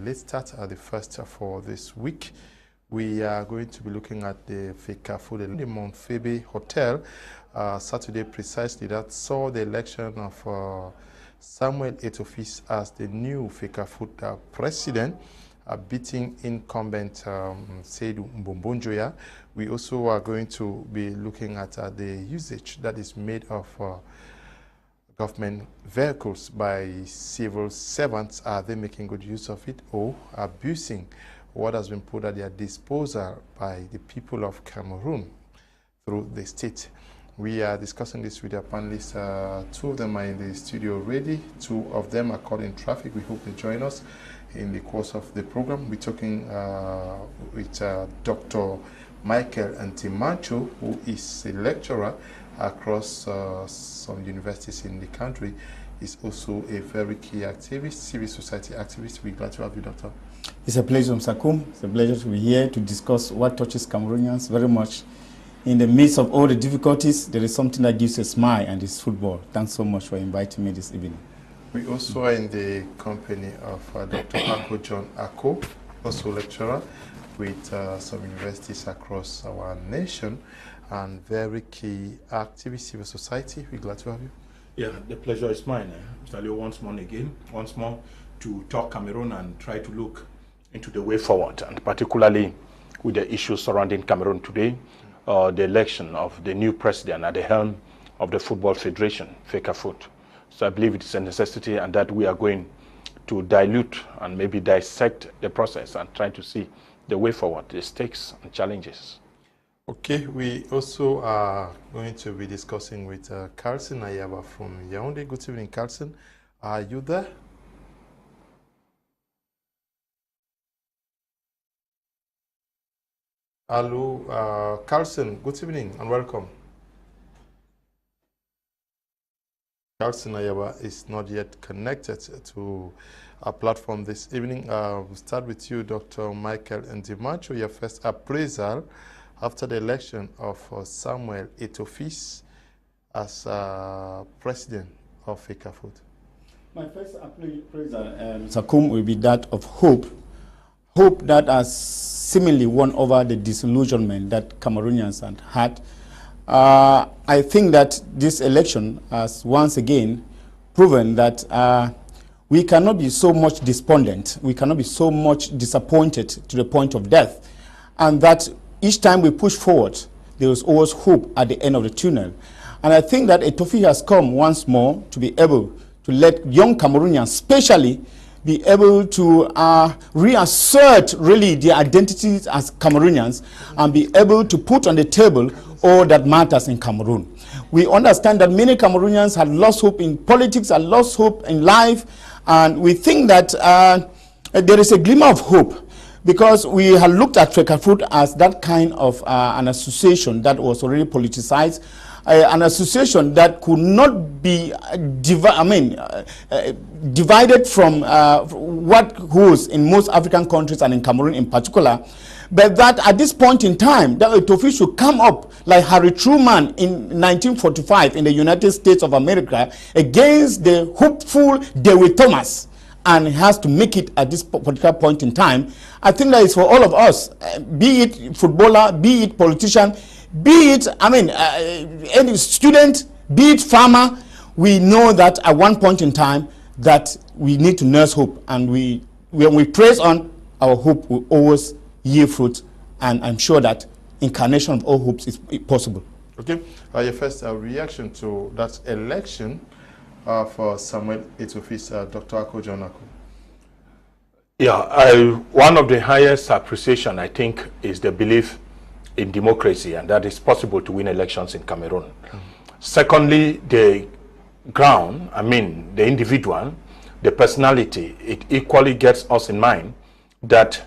Let's start the first for this week. We are going to be looking at the FECAFOOT in the Mount Phoebe Hotel Saturday precisely. That saw the election of Samuel Eto'o as the new FECAFOOT president, beating incumbent Seydou Mbombonjoya. We also are going to be looking at the usage that is made of government vehicles by civil servants. Are they making good use of it or abusing what has been put at their disposal by the people of Cameroon through the state? We are discussing this with our panelists. Two of them are in the studio already. Two of them are caught in traffic. We hope they join us in the course of the program. We're talking with Dr. Michael Ndimancho, who is a lecturer across some universities in the country. Is also a very key activist, civil society activist. We're glad to have you, Doctor. It's a pleasure, Mr. Kum. It's a pleasure to be here to discuss what touches Cameroonians very much. In the midst of all the difficulties, there is something that gives a smile, and it's football. Thanks so much for inviting me this evening. We also are in the company of Dr. Ako John Ako, also lecturer with some universities across our nation, and very key activist civil society. We're glad to have you. Yeah, the pleasure is mine, Mr. Leo, once more to talk Cameroon and try to look into the way forward, and particularly with the issues surrounding Cameroon today, the election of the new president at the helm of the Football Federation, FECAFOOT. So I believe it is a necessity, and that we are going to dilute and maybe dissect the process and try to see the way forward, the stakes and challenges. Okay, we also are going to be discussing with Carlson Ayaba from Yaoundé. Good evening, Carlson. Are you there? Hello, Carlson. Good evening and welcome. Carlson Ayaba is not yet connected to our platform this evening. We'll start with you, Dr. Michael Ndimancho, your first appraisal after the election of Samuel Eto'o as president of FECAFOOT. My first appraisal, Mr. Kum, will be that of hope. Hope that has seemingly won over the disillusionment that Cameroonians had. I think that this election has once again proven that we cannot be so much despondent, we cannot be so much disappointed to the point of death, and that each time we push forward, there is always hope at the end of the tunnel. And I think that Eto'o has come once more to be able to let young Cameroonians, especially, be able to reassert really their identities as Cameroonians and be able to put on the table all that matters in Cameroon. We understand that many Cameroonians had lost hope in politics, had lost hope in life, and we think that there is a glimmer of hope, because we had looked at FECAFOOT as that kind of an association that was already politicized, an association that could not be divided from what goes in most African countries and in Cameroon in particular, but that at this point in time, that Eto'o should come up like Harry Truman in 1945 in the United States of America against the hopeful Dewey Thomas, and has to make it at this particular point in time. I think that is for all of us, be it footballer, be it politician, be it, any student, be it farmer. We know that at one point in time that we need to nurse hope, and when we praise on, our hope will always yield fruit, and I'm sure that incarnation of all hopes is possible. Okay, your first reaction to that election for Samuel Eto'o, Dr. Ako John Ako? Yeah, one of the highest appreciation, I think, is the belief in democracy, and that it's possible to win elections in Cameroon. Secondly, the ground, the individual, the personality, it equally gets us in mind that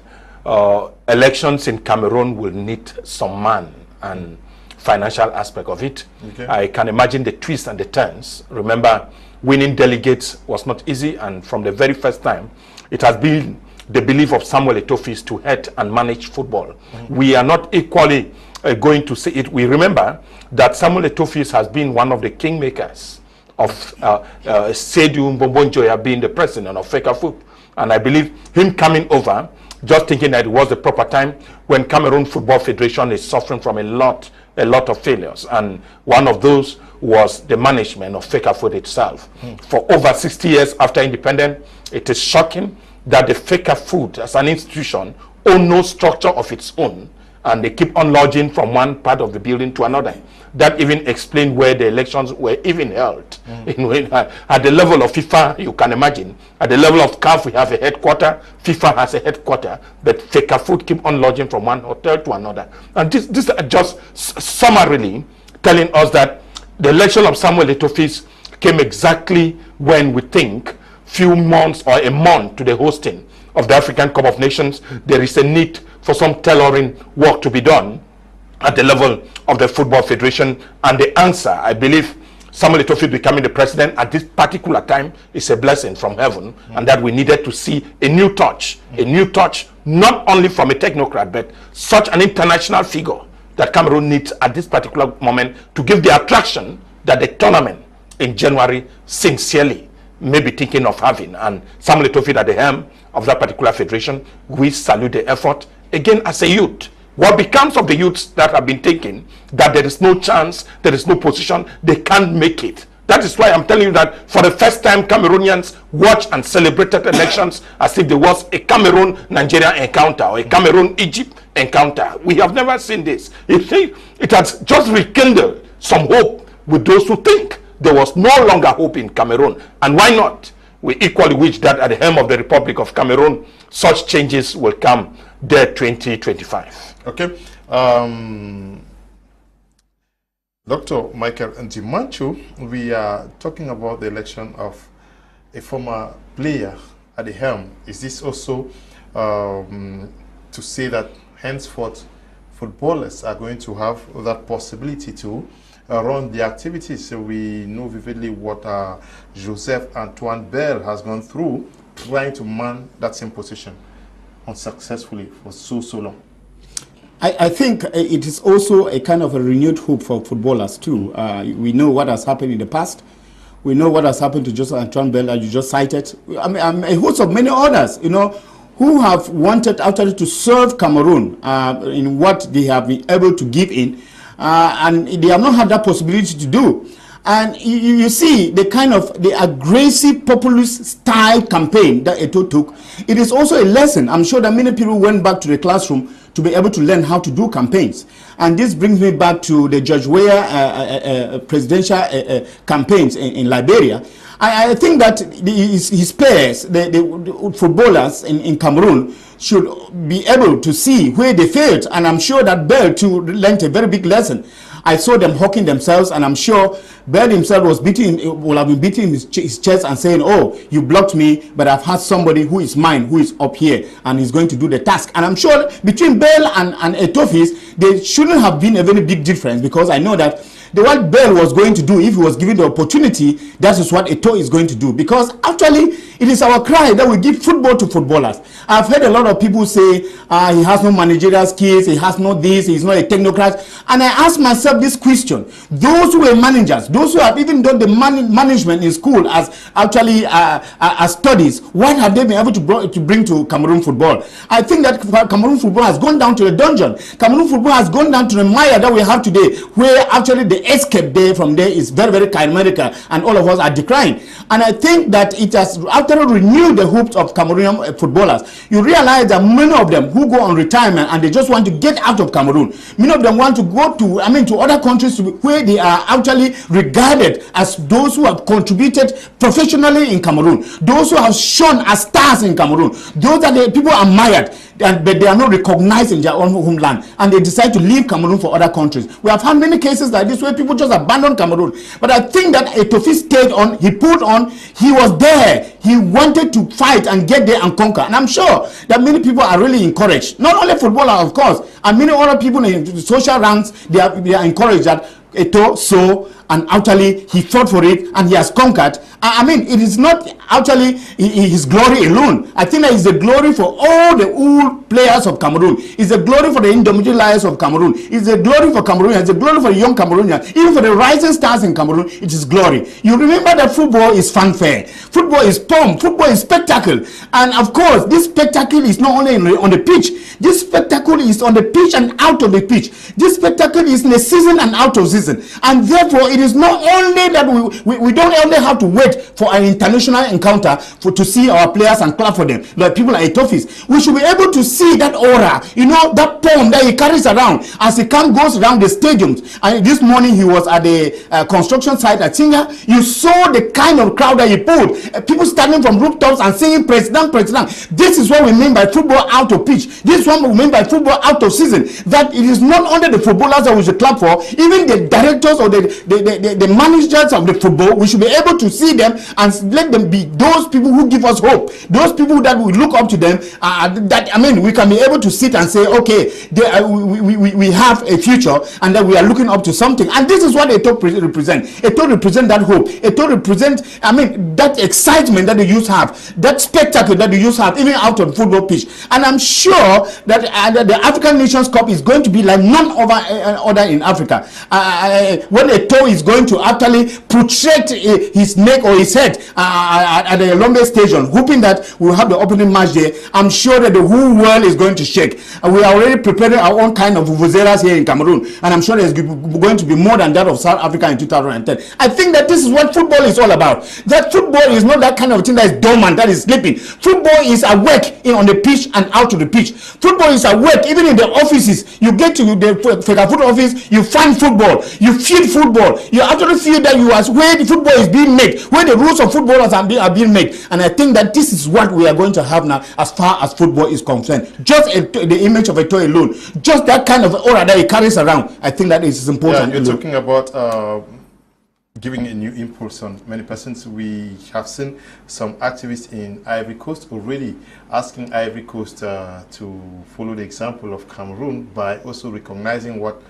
elections in Cameroon will need some man and financial aspect of it. Okay. I can imagine the twists and the turns. Remember, winning delegates was not easy, and from the very first time, it has been the belief of Samuel Eto'o to head and manage football. We are not equally going to say it. We remember that Samuel Eto'o has been one of the kingmakers of Seydou Mbombonjoya being the president of FECAFOOT. And I believe him coming over, just thinking that it was the proper time when Cameroon Football Federation is suffering from a lot of failures. And one of those was the management of FECAFOOT itself. For over 60 years after independence, it is shocking that the FECAFOOT as an institution owns no structure of its own, and they keep on lodging from one part of the building to another. That even explained where the elections were even held. At the level of FIFA, you can imagine. At the level of CAF, we have a headquarter. FIFA has a headquarter. But FECAFOOT keep on lodging from one hotel to another. And this is just summarily telling us that the election of Samuel Eto'o came exactly when we think few months or a month to the hosting of the African Cup of Nations, there is a need for some tailoring work to be done at the level of the Football Federation. And the answer, I believe, Samuel Eto'o becoming the president at this particular time is a blessing from heaven, and that we needed to see a new touch, not only from a technocrat, but such an international figure that Cameroon needs at this particular moment to give the attraction that the tournament in January sincerely may be thinking of having. And Samuel Eto'o at the helm of that particular federation, we salute the effort. Again, as a youth, what becomes of the youths that have been taken, that there is no chance, there is no position, they can't make it. That is why I'm telling you that for the first time, Cameroonians watched and celebrated elections as if there was a Cameroon-Nigeria encounter or a Cameroon-Egypt encounter. We have never seen this. It has just rekindled some hope with those who think there was no longer hope in Cameroon. And why not? We equally wish that at the helm of the Republic of Cameroon, such changes will come there 2025. Okay. Dr. Michael Ndimancho, we are talking about the election of a former player at the helm. Is this also to say that henceforth footballers are going to have that possibility to run the activities? So we know vividly what Joseph Antoine Bell has gone through trying to man that same position unsuccessfully for so long. I think it is also a kind of a renewed hope for footballers too. We know what has happened in the past. We know what has happened to Joseph Antoine Bell, as you just cited. I mean, a host of many others, you know, who have wanted actually to serve Cameroon in what they have been able to give in, and they have not had that possibility to do. And you see the kind of the aggressive populist style campaign that Eto'o took. It is also a lesson. I'm sure that many people went back to the classroom to be able to learn how to do campaigns. And this brings me back to the George Weah presidential campaigns in Liberia. I think that his peers, the footballers in Cameroon, should be able to see where they failed. And I'm sure that Bell too learned a very big lesson. I saw them hawking themselves, and I'm sure Bell himself will have been beating his chest and saying, "Oh, you blocked me, but I've had somebody who is mine, who is up here, and is going to do the task." And I'm sure between Bell and Eto'o, there shouldn't have been a very big difference, because I know that what Bell was going to do, if he was given the opportunity, that is what Eto'o is going to do. Because actually, it is our cry that we give football to footballers. I've heard a lot of people say he has no managerial skills, he has no this, he's not a technocrat. And I ask myself this question: those who were managers, those who have even done the management in school as actually as studies, what have they been able to bring to Cameroon football? I think that Cameroon football has gone down to the dungeon. Cameroon football has gone down to the mire that we have today, where actually the escape there from there is very, very chimerical, and all of us are decrying. And I think that it has actually renewed the hopes of Cameroonian footballers. You realize that many of them who go on retirement and they just want to get out of Cameroon, many of them want to go to other countries where they are actually regarded as those who have contributed professionally in Cameroon, those who have shone as stars in Cameroon, those that the people admired, but they are not recognized in their own homeland, and they decide to leave Cameroon for other countries. We have had many cases like this where people just abandon Cameroon. But I think that Eto'o stayed on, he pulled on, he was there, he wanted to fight and get there and conquer. And I'm sure that many people are really encouraged, not only footballers, of course, and many other people in the social ranks, they are encouraged that Eto'o and actually he fought for it and he has conquered. I mean, it is not actually his glory alone. I think that is the glory for all the old players of Cameroon. It's the glory for the indomitable lions of Cameroon. It's the glory for Cameroonians. It's the glory for young Cameroonians. Even for the rising stars in Cameroon, it is glory. You remember that football is fanfare. Football is pomp. Football is spectacle. And of course, this spectacle is not only on the pitch. This spectacle is on the pitch and out of the pitch. This spectacle is in the season and out of season. And therefore, it is not only that we don't only have to wait for an international encounter to see our players and clap for them, like people like Eto'o. We should be able to see that aura, you know, that pomp that he carries around as he goes around the stadiums. And this morning he was at the construction site at Singa. You saw the kind of crowd that he pulled. People standing from rooftops and singing President, President. This is what we mean by football out of pitch. This is what we mean by football out of season. That it is not only the footballers that we should clap for, even the directors or the managers of the football, we should be able to see them and let them be those people who give us hope, those people that we look up to them, that I mean we can be able to sit and say, okay, we have a future and that we are looking up to something. And this is what Eto'o represent. Eto'o represent that hope. Eto'o represent, I mean, that excitement that the youth have, that spectacle that the youth have, even out on football pitch. And I'm sure that the African Nations Cup is going to be like none other in Africa. When Eto'o is going to actually protrect his neck or his head at the Lombe Station, hoping that we'll have the opening match there, I'm sure that the whole world is going to shake. And we are already preparing our own kind of vuvuzelas here in Cameroon, and I'm sure there's going to be more than that of South Africa in 2010. I think that this is what football is all about. That football is not that kind of thing that is dormant, that is sleeping. Football is awake on the pitch and out to the pitch. Football is awake even in the offices. You get to the FECAFOOT office, you find football, you feed football, you actually feel that you are where the football is being made, where the rules of footballers are being made. And I think that this is what we are going to have now as far as football is concerned. Just the image of Eto'o alone, just that kind of aura that he carries around, I think that is important. Yeah, you're talking about giving a new impulse on many persons. We have seen some activists in Ivory Coast already asking Ivory Coast to follow the example of Cameroon by also recognizing what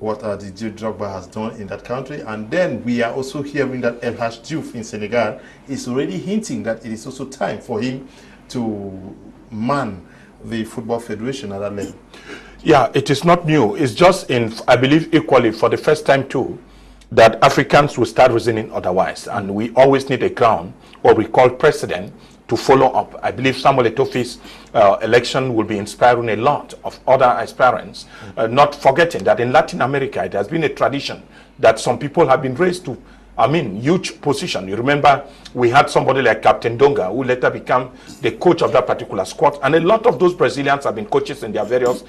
Didier Drogba has done in that country. And then we are also hearing that El Hadj Diouf in Senegal is already hinting that it is also time for him to man the Football Federation at that level. Yeah, it is not new. It's just in, I believe, equally for the first time too, that Africans will start reasoning otherwise. And we always need a crown, or we call president, to follow up. I believe Samuel Eto'o's election will be inspiring a lot of other aspirants, not forgetting that in Latin America, it has been a tradition that some people have been raised to, I mean, huge position. You remember we had somebody like Captain Donga, who later became the coach of that particular squad. And a lot of those Brazilians have been coaches in their various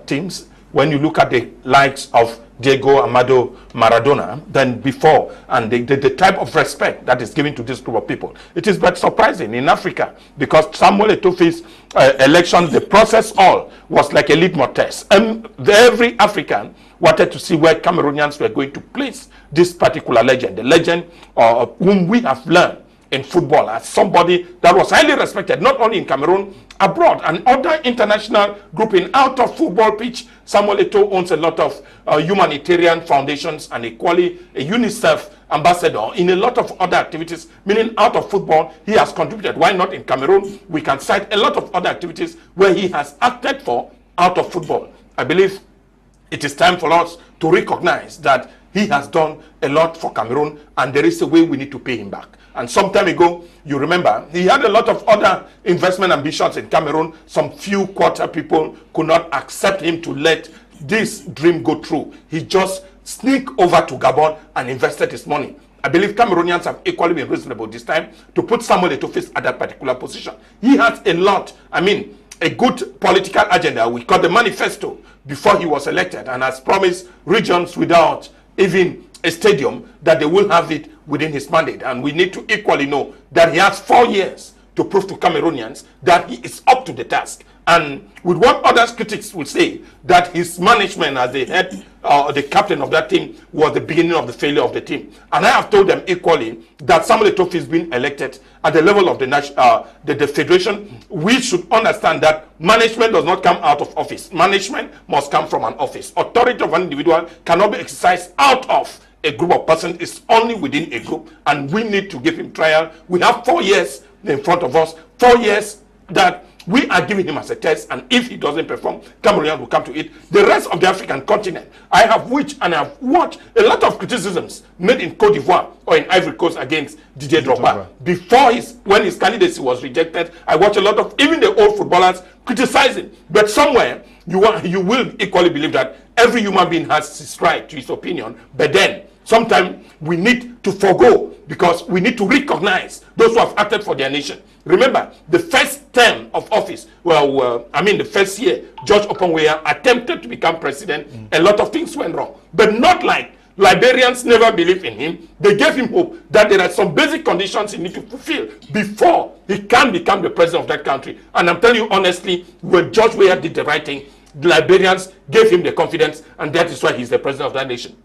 teams. When you look at the likes of Diego Armando Maradona than before, and the type of respect that is given to this group of people, it is but surprising in Africa, because Samuel Eto'o's election, the process all was like a litmus test, and every African wanted to see where Cameroonians were going to place this particular legend, the legend whom we have learned in football as somebody that was highly respected, not only in Cameroon, abroad, and other international grouping out of football pitch. Samuel Eto'o owns a lot of humanitarian foundations and equally a UNICEF ambassador in a lot of other activities, meaning out of football, he has contributed. Why not in Cameroon? We can cite a lot of other activities where he has acted for out of football. I believe it is time for us to recognize that he has done a lot for Cameroon, and there is a way we need to pay him back. And some time ago, you remember, he had a lot of other investment ambitions in Cameroon. Some few quarter people could not accept him to let this dream go through. He just sneaked over to Gabon and invested his money. I believe Cameroonians have equally been reasonable this time to put Samuel Eto'o at that particular position. He has a lot, I mean, a good political agenda. We call the manifesto before he was elected, and has promised regions without even a stadium that they will have it within his mandate. And we need to equally know that he has 4 years to prove to Cameroonians that he is up to the task. And with what other critics will say, that his management as the head, the captain of that team, was the beginning of the failure of the team. And I have told them equally that Samuel Eto'o is being elected at the level of the federation. We should understand that management does not come out of office. Management must come from an office. Authority of an individual cannot be exercised out of a group of persons, it's only within a group, and we need to give him trial. We have 4 years in front of us, 4 years that we are giving him as a test, and if he doesn't perform, Cameroonians will come to it. The rest of the African continent, I have watched a lot of criticisms made in Cote d'Ivoire or in Ivory Coast against Didier Drogba. Before when his candidacy was rejected, I watched a lot of even the old footballers criticizing. But somewhere you will equally believe that every human being has his right to his opinion. But then sometimes we need to forego, because we need to recognize those who have acted for their nation. Remember, the first term of office, the first year, George Oppongweya attempted to become president. A lot of things went wrong. But not like Liberians never believed in him. They gave him hope that there are some basic conditions he needs to fulfill before he can become the president of that country. And I'm telling you honestly, when George Weah did the right thing, the Liberians gave him the confidence, and that is why he's the president of that nation.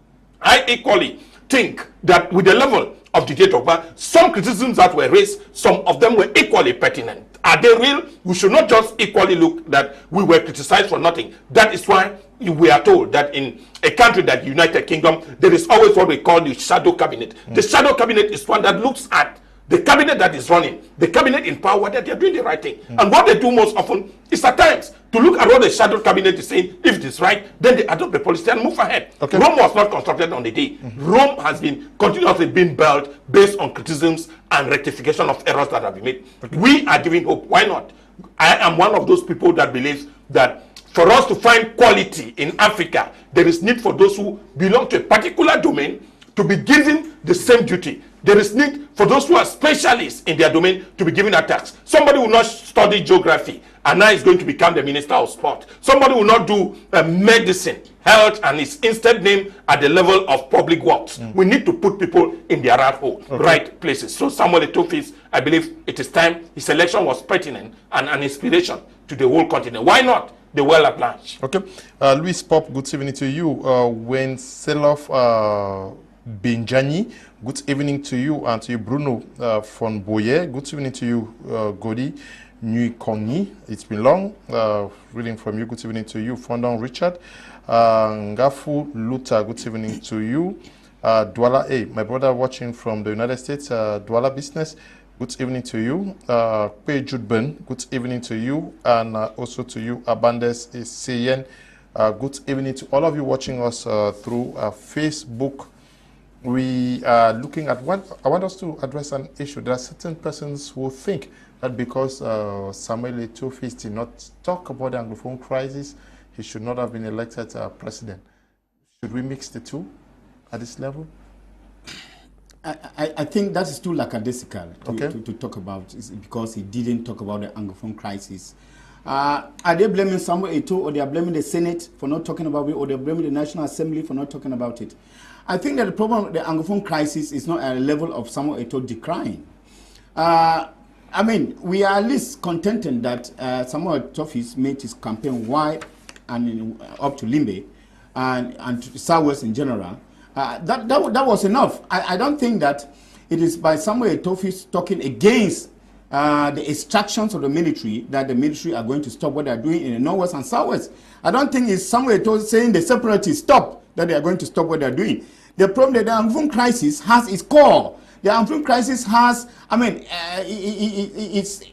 I equally think that with the level of Didier Drogba, some criticisms that were raised, some of them were equally pertinent. Are they real? We should not just equally look that we were criticized for nothing. That is why we are told that in a country like the United Kingdom, there is always what we call the shadow cabinet. The shadow cabinet is one that looks at the cabinet that is running, the cabinet in power, that they are doing the right thing. And what they do most often is at times to look at what the shadow cabinet is saying. If it is right, then they adopt the policy and move ahead. Rome was not constructed on the day. Rome has been continuously being built based on criticisms and rectification of errors that have been made. We are giving hope. Why not? I am one of those people that believes that for us to find quality in Africa, there is need for those who belong to a particular domain to be given the same duty. There is need for those who are specialists in their domain to be given a task. Somebody will not study geography and now is going to become the minister of sport. Somebody will not do medicine, health, and is instead named at the level of public works. We need to put people in their right places. So Samuel Eto'o, I believe it is time. His election was pertinent and an inspiration to the whole continent. Why not the world at large? Okay. Louis Pop, good evening to you. When Selof Benjani, good evening to you, and to you, Bruno von Boyer. Good evening to you, Godi Nui Kongi. It's been long. Reading from you. Good evening to you, Fondon Richard. Ngafu Luta, good evening to you. Douala A, my brother watching from the United States, Douala Business. Good evening to you. Pei Judben, good evening to you, and also to you, Abandes Seyen. Good evening to all of you watching us through Facebook. We are looking at what I want us to address an issue. There are certain persons who think that because Samuel Eto'o did not talk about the Anglophone crisis, he should not have been elected president. Should we mix the two at this level? I think that is too lackadaisical to talk about, because he didn't talk about the Anglophone crisis. Are they blaming Samuel Eto'o, or they are blaming the Senate for not talking about it, or they are blaming the National Assembly for not talking about it? I think that the problem with the Anglophone crisis is not at a level of Samuel Eto'o decrying. I mean, we are at least contented that Samuel Eto'o made his campaign wide and up to Limbe and to Southwest in general. That was enough. I don't think that it is by Samuel Eto'o talking against the extractions of the military that the military are going to stop what they are doing in the Northwest and Southwest. I don't think it's Samuel Eto'o saying the separatists stop that they are going to stop what they are doing. The problem that the Anglophone crisis has its core. The Anglophone crisis has, I mean, it's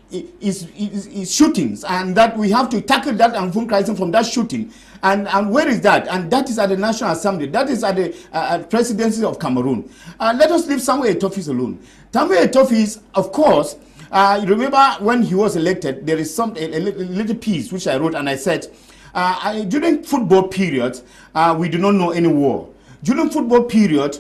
shootings, and that we have to tackle that Anglophone crisis from that shooting. And where is that? And that is at the National Assembly. That is at the presidency of Cameroon. Let us leave Samuel Eto'o alone. Samuel Eto'o, of course, remember when he was elected, there is a little piece which I wrote, and I said, during football period, we do not know any war. During football period,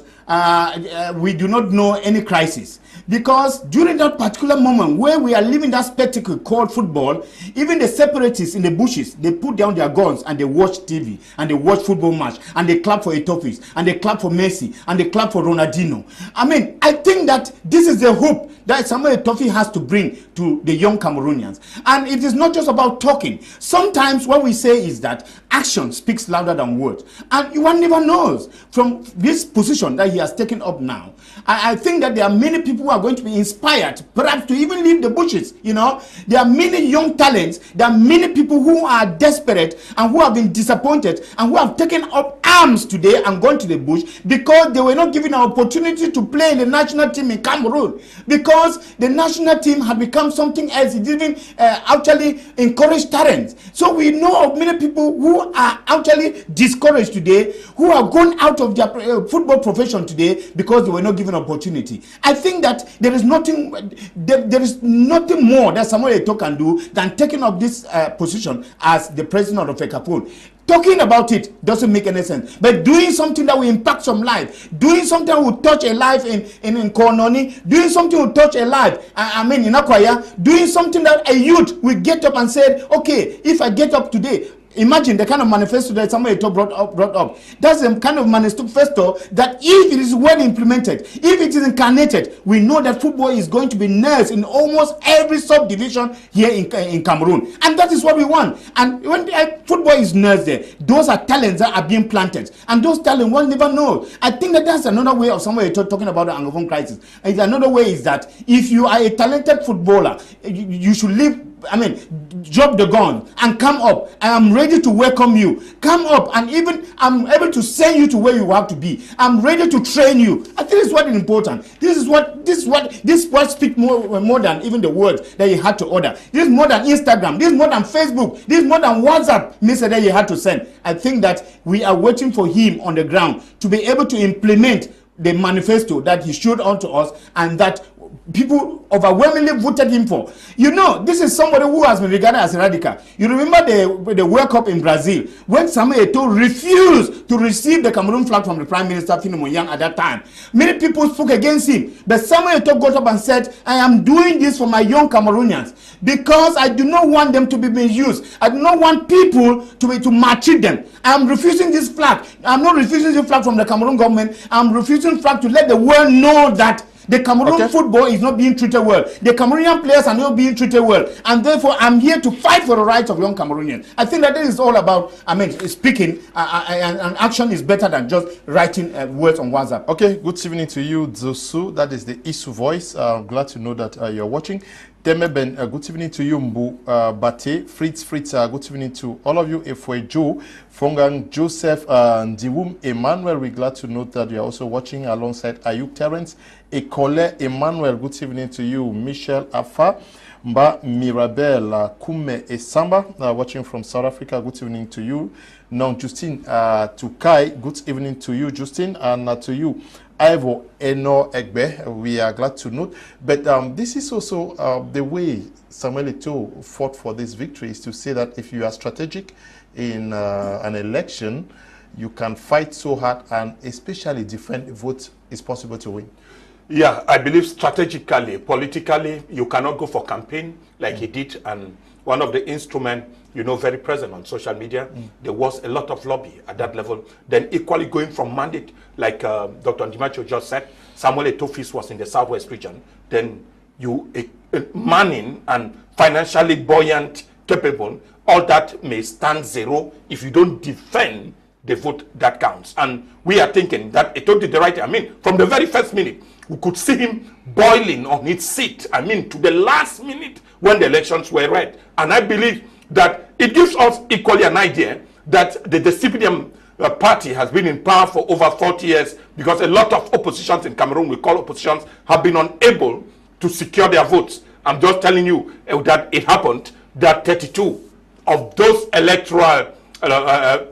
we do not know any crisis, because during that particular moment where we are living that spectacle called football, even the separatists in the bushes, they put down their guns and they watch TV and they watch football match and they clap for Eto'o and they clap for Messi and they clap for Ronaldinho. I mean, I think that this is the hope that Samuel Eto'o has to bring to the young Cameroonians. And it is not just about talking. Sometimes what we say is that action speaks louder than words. And one never knows from this position that he has taken up now. I think that there are many people who are going to be inspired, perhaps to even leave the bushes. You know, there are many young talents. There are many people who are desperate and who have been disappointed and who have taken up arms today and gone to the bush because they were not given an opportunity to play in the national team in Cameroon, because the national team had become something else. It didn't actually encourage talents. So we know of many people who are actually discouraged today, who have gone out of their football profession today because they were not given opportunity. I think that there is nothing more that Samuel Eto'o can do than taking up this position as the president of the FECAFOOT. Talking about it doesn't make any sense, but doing something that will impact some life, doing something that will touch a life in Kononi, doing something will touch a life, in Akwaya, doing something that a youth will get up and say, okay, if I get up today, imagine the kind of manifesto that Samuel Eto'o brought up. That's the kind of manifesto that if it is well implemented, if it is incarnated, we know that football is going to be nursed in almost every subdivision here in Cameroon. And that is what we want. And when football is nursed there, those are talents that are being planted. And those talents one never know. I think that that's another way of Samuel Eto'o talking about the Anglophone crisis. And another way is that if you are a talented footballer, you should leave, drop the gun and come up. I am ready to welcome you. Come up, and even I'm able to send you to where you have to be. I'm ready to train you. I think this is what is important. This word speaks more than even the words that you had to order. This is more than Instagram. This is more than Facebook. This is more than WhatsApp message that you had to send. I think that we are waiting for him on the ground to be able to implement the manifesto that he showed onto us and that people overwhelmingly voted him for. You know, this is somebody who has been regarded as a radical. You remember the World Cup in Brazil when Samuel Eto'o refused to receive the Cameroon flag from the Prime Minister Ndimancho at that time. Many people spoke against him, but Samuel Eto'o got up and said, I am doing this for my young Cameroonians because I do not want them to be misused. I do not want people to maltreat them. I am refusing this flag. I'm not refusing this flag from the Cameroon government. I'm refusing flag to let the world know that the Cameroon football is not being treated well. The Cameroonian players are not being treated well. And therefore, I'm here to fight for the rights of young Cameroonians. I think that this is all about, speaking, and action is better than just writing words on WhatsApp. Okay, good evening to you, Zosu. That is the Isu voice. Glad to know that you're watching. Temeben, good evening to you, Mbu Bate, Fritz, good evening to all of you, Efwe Joe, Fongang, Joseph, Ndiwum, Emmanuel, we're glad to note that you're also watching alongside Ayuk Terence, Ekole, Emmanuel, good evening to you, Michelle Afa, Mba Mirabel, Kume Esamba, watching from South Africa, good evening to you. Now, Justine Tukai, good evening to you, Justine, and to you, Ivo Eno Egbe, we are glad to note. But this is also the way Samuel Eto'o fought for this victory, is to say that if you are strategic in an election, you can fight so hard and especially defend a vote is possible to win. Yeah, I believe strategically, politically, you cannot go for campaign like he did. And one of the instruments, very present on social media, there was a lot of lobby at that level. Then equally going from mandate, like Dr. Ndimancho just said, Samuel Eto'o was in the southwest region. Then you manning and financially buoyant, capable, all that may stand zero if you don't defend the vote that counts. And we are thinking that Eto'o did the right thing. From the very first minute, we could see him boiling on his seat. To the last minute when the elections were read. And I believe that it gives us equally an idea that the CPDM party has been in power for over 40 years, because a lot of oppositions in Cameroon, we call oppositions, have been unable to secure their votes. I'm just telling you that it happened that 32 of those electoral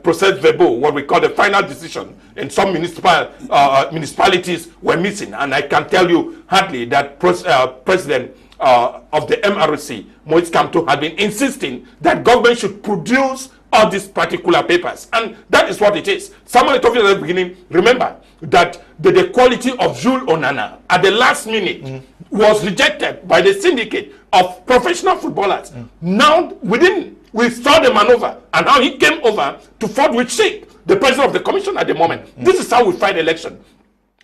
process verbal, what we call the final decision, in some municipalities were missing. And I can tell you hardly that President of the MRC, Moise Kamto, had been insisting that government should produce all these particular papers. And that is what it is. Someone told you at the beginning, remember that the quality of Jules Onana at the last minute was rejected by the syndicate of professional footballers. Now, we saw the maneuver, and now he came over to forward shape the president of the commission at the moment. This is how we fight election.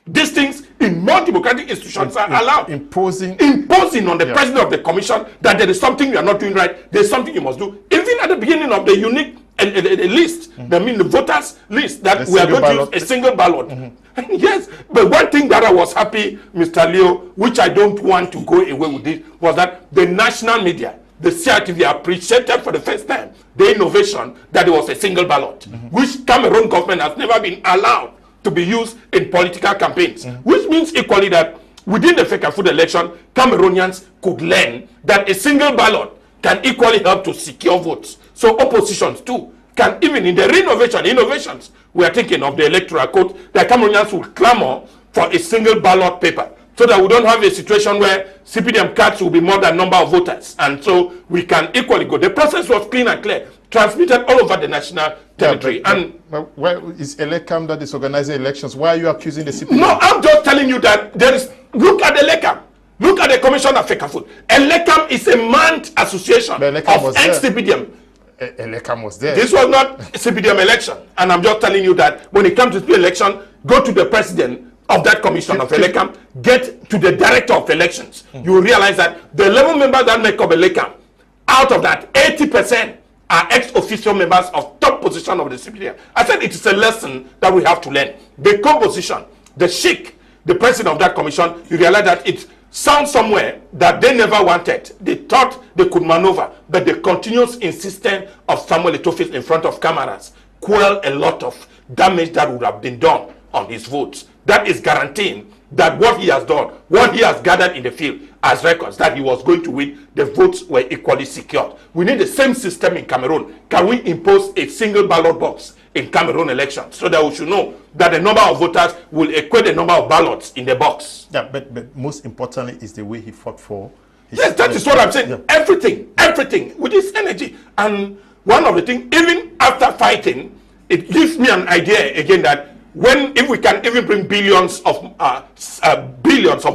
These things in more democratic institutions are allowed. Imposing on the president of the commission that there is something you are not doing right, there is something you must do. Even at the beginning of the unique list. I mean the voters list that we are going to use a single ballot. Yes, but one thing that I was happy, Mr. Leo, which I don't want to go away with this, was that the national media, the CRTV, appreciated for the first time the innovation that it was a single ballot, which Cameroon government has never been allowed to be used in political campaigns, which means equally that within the FECAFOOT election, Cameroonians could learn that a single ballot can equally help to secure votes. So oppositions too can, even in the innovations, we are thinking of the Electoral code, that Cameroonians will clamor for a single ballot paper, so that we don't have a situation where CPDM cards will be more than number of voters, and so we can equally go. The process was clean and clear, transmitted all over the national territory. But where is ELECAM that is organizing elections? Why are you accusing the CPDM? No, I'm just telling you that there is. Look at ELECAM. Look at the Commission of FECAFOOT. ELECAM is a manned association of ex-CPDM. ELECAM was there. This was not a CPDM election, and I'm just telling you that when it comes to the election, go to the president of that commission of ELECAM, get to the director of elections. You will realize that the 11 members that make up ELECAM, out of that, 80% are ex-official members of top position of the CPDM. I said it is a lesson that we have to learn. The composition, the Sheikh, the president of that commission, you realize that it sounds somewhere that they never wanted. They thought they could maneuver, but the continuous insistence of Samuel Eto'o in front of cameras quell a lot of damage that would have been done on his votes. That is guaranteeing that what he has done, what he has gathered in the field as records, that he was going to win, the votes were equally secured. We need the same system in Cameroon. Can we impose a single ballot box in Cameroon elections so that we should know that the number of voters will equate the number of ballots in the box? Yeah, but most importantly is the way he fought for. Yes, that is what I'm saying. Yeah. Everything with his energy. And one of the things, even after fighting, it gives me an idea again that if we can even bring billions of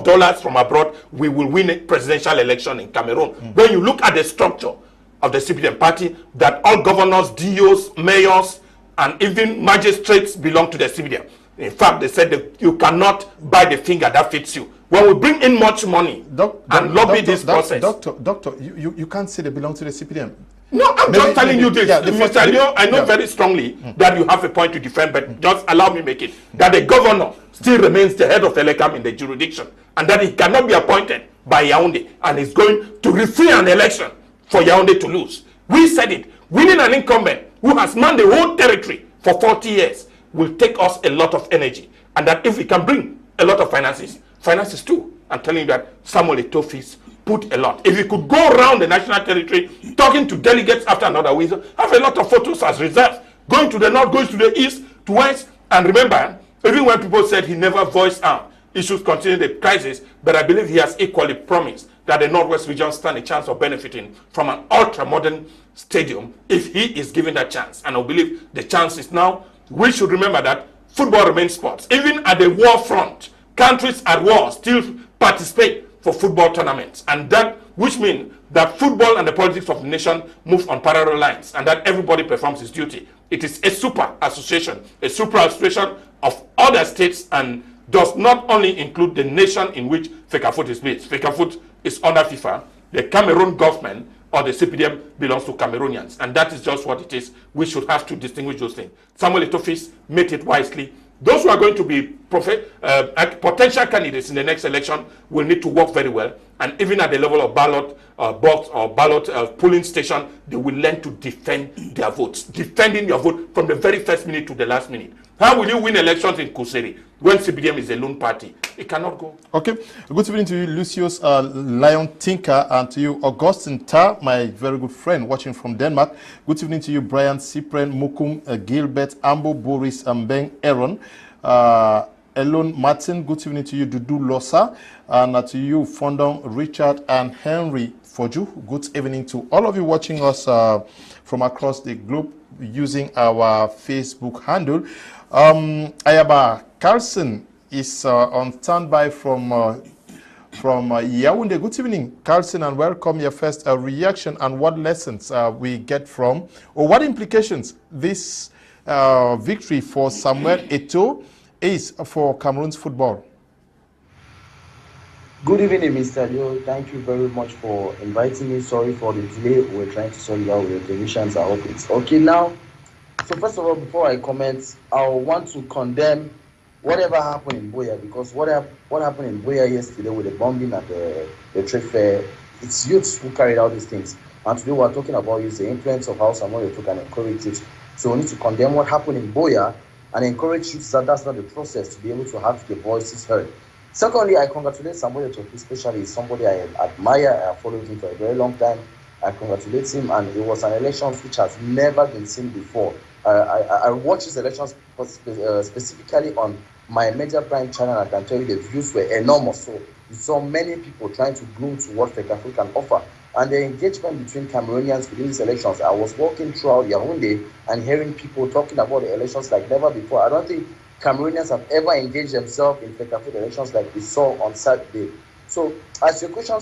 dollars from abroad, we will win a presidential election in Cameroon. When you look at the structure of the CPDM party, that all governors, DOs, mayors, and even magistrates belong to the CPDM. In fact, they said that you cannot buy the finger that fits you. When we bring in much money and lobby this process. Doctor, you can't say they belong to the CPDM. No, I'm just telling you this. Mr. Leo, I know very strongly that you have a point to defend, but just allow me make it. That the governor still remains the head of the ELECAM in the jurisdiction, and that he cannot be appointed by Yaoundé, and is going to referee an election for Yaoundé to lose. We said it. Winning an incumbent who has manned the whole territory for 40 years will take us a lot of energy, and that if we can bring a lot of finances too, I'm telling you that Samuel Eto'o put a lot. If we could go around the national territory talking to delegates after another week, have a lot of photos as reserves, going to the north, going to the east, to west. And remember, even when people said he never voiced out issues concerning the crisis, but I believe he has equally promised that the Northwest region stand a chance of benefiting from an ultra-modern stadium if he is given that chance. And I believe the chance is now. We should remember that football remains sports. Even at the war front, countries at war still participate for football tournaments, and that which means that football and the politics of the nation move on parallel lines, and that everybody performs his duty. It is a super association of other states, and does not only include the nation in which FECAFOOT is based. FECAFOOT is under FIFA. The Cameroon government or the CPDM belongs to Cameroonians, and that is just what it is. We should have to distinguish those things. Samuel Eto'o made it wisely. Those who are going to be potential candidates in the next election will need to work very well, and even at the level of ballot box or ballot polling station, they will learn to defend their votes. Defending your vote from the very first minute to the last minute. How will you win elections in Kuseri when CPDM is a lone party? It cannot go. Okay. Good evening to you, Lucius Lion Tinker, and to you, Augustine Tar, my very good friend watching from Denmark. Good evening to you, Brian Cyprian, Mukum, Gilbert, Ambo, Boris, Mbeng, Aaron, Elon Martin. Good evening to you, Dudu Losa, and to you, Fondon, Richard, and Henry Foju. Good evening to all of you watching us from across the globe using our Facebook handle. Ayaba, Carlson is on standby from Yaoundé. Good evening, Carlson, and welcome. Your first reaction and what lessons we get from, or what implications this victory for Samuel Eto'o is for Cameroon's football. Good evening, Mr. Leo. Thank you very much for inviting me. Sorry for the delay. We're trying to sort it out with the technicians. I hope it's okay now. So first of all, before I comment, I want to condemn whatever happened in Buea, because what happened in Buea yesterday with the bombing at the trade fair, it's youths who carried out these things. And today we're talking about is the influence of how Samuel Eto'o can encourage youth. So we need to condemn what happened in Buea and encourage youth that that's not the process to be able to have their voices heard. Secondly, I congratulate Samuel Eto'o, especially somebody I admire. I have followed him for a very long time. I congratulate him, and it was an election which has never been seen before. I watched these elections specifically on my Media Prime channel. I can tell you the views were enormous. So you saw many people trying to glue to what FECAFOOT can offer. And the engagement between Cameroonians within these elections, I was walking throughout Yaoundé and hearing people talking about the elections like never before. I don't think Cameroonians have ever engaged themselves in FECAFOOT elections like we saw on Saturday. So as your question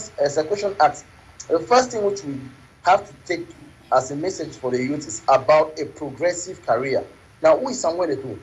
asks, the first thing which we have to take as a message for the youth is about a progressive career. Now, who is Samuel Eto'o?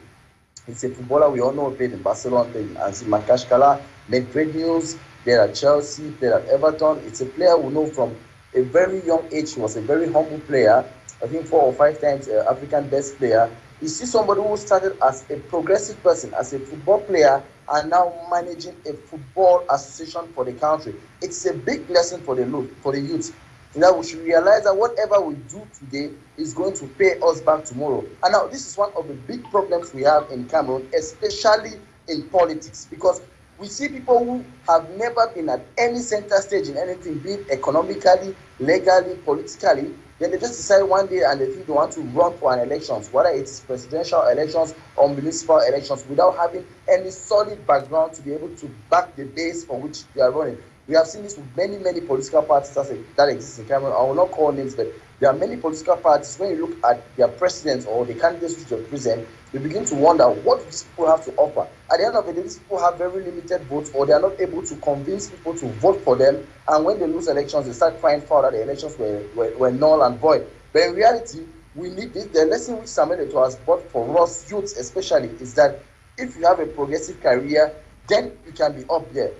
He's a footballer we all know, played in Barcelona, played in Makashkala, made great news, played at Chelsea, played at Everton. It's a player we know from a very young age. He was a very humble player, I think 4 or 5 times African best player. You see somebody who started as a progressive person, as a football player, and now managing a football association for the country. It's a big lesson for the youth. That we should realize that whatever we do today is going to pay us back tomorrow. And now this is one of the big problems we have in Cameroon, especially in politics, because we see people who have never been at any center stage in anything, be it economically, legally, politically. Then they just decide one day and they think they want to run for an elections, whether it's presidential elections or municipal elections, without having any solid background to be able to back the base for which they are running. We have seen this with many political parties that exist in Cameroon. I will not call names, but there are many political parties. When you look at their presidents or the candidates which they present, you begin to wonder, what do these people have to offer? At the end of the day, these people have very limited votes, or they are not able to convince people to vote for them. And when they lose elections, they start crying foul that the elections were null and void. But in reality, we need this. The lesson which Samuel Eto'o has brought for us youths especially is that if you have a progressive career, then you can be up there.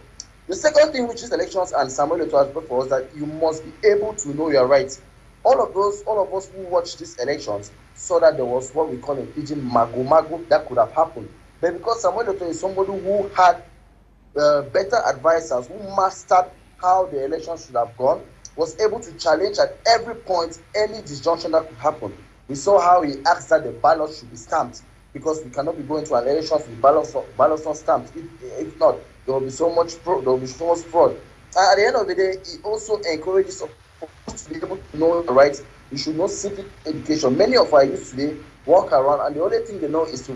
The second thing which is elections and Samuel Eto'o has brought for us, that you must be able to know your rights. All of us who watched these elections saw that there was what we call in pidgin mago that could have happened. But because Samuel Eto'o is somebody who had better advisors, who mastered how the elections should have gone, was able to challenge at every point any disjunction that could happen. We saw how he asked that the ballot should be stamped, because we cannot be going to an election with ballots not stamped. If not, there will be so much fraud. And at the end of the day, he also encourages us to be able to know the rights. We should know civic education. Many of our youth today walk around and the only thing they know is to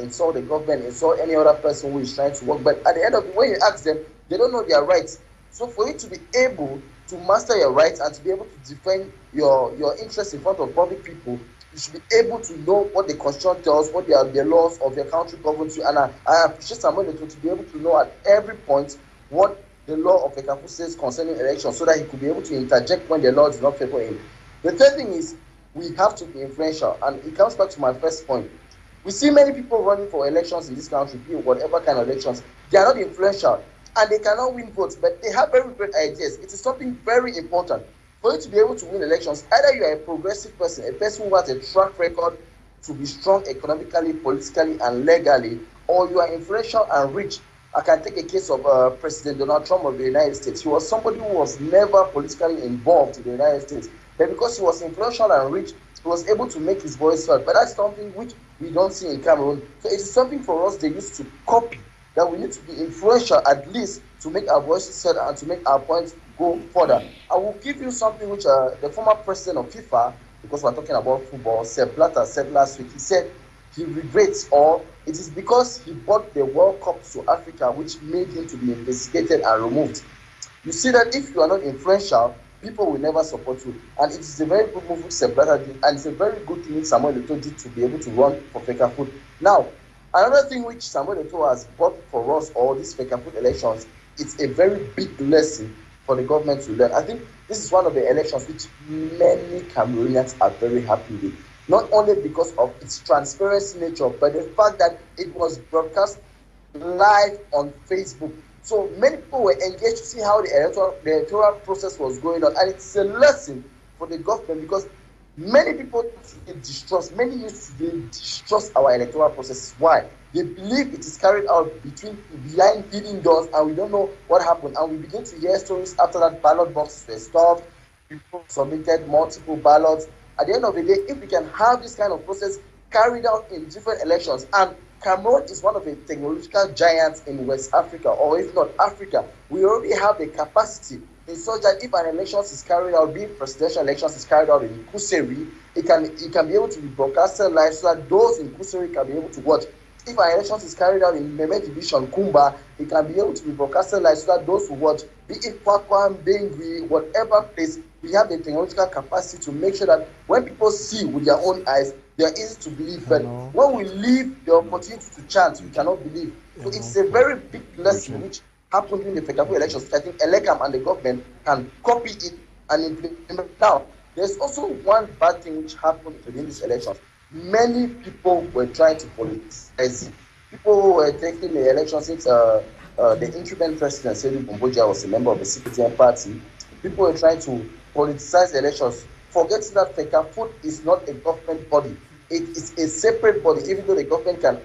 insult the government, insult any other person who is trying to work. But at the end of the day, when you ask them, they don't know their rights. So for you to be able to master your rights and to be able to defend your interests in front of public people, you should be able to know what the constitution tells, what the laws of your country governs you. And I appreciate Samuel Eto'o to be able to know at every point what the law of FECAFOOT says concerning elections, so that he could be able to interject when the law does not favor him. The third thing is we have to be influential, and it comes back to my first point. We see many people running for elections in this country, be it whatever kind of elections. They are not influential, and they cannot win votes, but they have very great ideas. It is something very important. For you to be able to win elections, either you are a progressive person, a person who has a track record to be strong economically, politically, and legally, or you are influential and rich. I can take a case of President Donald Trump of the United States. He was somebody who was never politically involved in the United States. But because he was influential and rich, he was able to make his voice heard. But that's something which we don't see in Cameroon. So it is something for us they used to copy, that we need to be influential at least to make our voices heard and to make our points go further. I will give you something which the former president of FIFA, because we're talking about football, Sepp Blatter, said last week. He said he regrets, or it is because he brought the World Cup to Africa which made him to be investigated and removed. You see that if you are not influential, people will never support you. And it is a very good move which Sepp Blatter did, and it's a very good thing Samuel Eto'o did to be able to run for FECAFOOT. Now, another thing which Samuel Eto'o has brought for us, all these FECAFOOT elections, it's a very big lesson for the government to learn. I think this is one of the elections which many Cameroonians are very happy with. Not only because of its transparency nature, but the fact that it was broadcast live on Facebook. So many people were engaged to see how the electoral process was going on. And it's a lesson for the government, because Many people today distrust, many youths today distrust our electoral process. Why? They believe it is carried out behind hidden doors, and we don't know what happened. And we begin to hear stories after that ballot boxes were stuffed, people submitted multiple ballots. At the end of the day, if we can have this kind of process carried out in different elections, and Cameroon is one of the technological giants in West Africa, or if not Africa, we already have the capacity in such that if an election is carried out, be it presidential elections is carried out in Kuseri, it can be able to be broadcasted live so that those in Kuseri can be able to watch. If an election is carried out in Meme Division, Kumba, it can be able to be broadcasted live so that those who watch, be it Kwakwan, Bengui, whatever place, we have the technological capacity to make sure that when people see with their own eyes, they are easy to believe. But when we leave the opportunity to chance, we cannot believe. So it's a very big lesson which happened in the FECAFOOT elections. I think Elecam and the government can copy it and implement it now. There's also one bad thing which happened within these elections. Many people were trying to politicize it. People were taking the elections since the incumbent president, Cedrick, was a member of the CPTM party. People were trying to politicize the elections, forgetting that FECAFOOT is not a government body. It is a separate body, even though the government can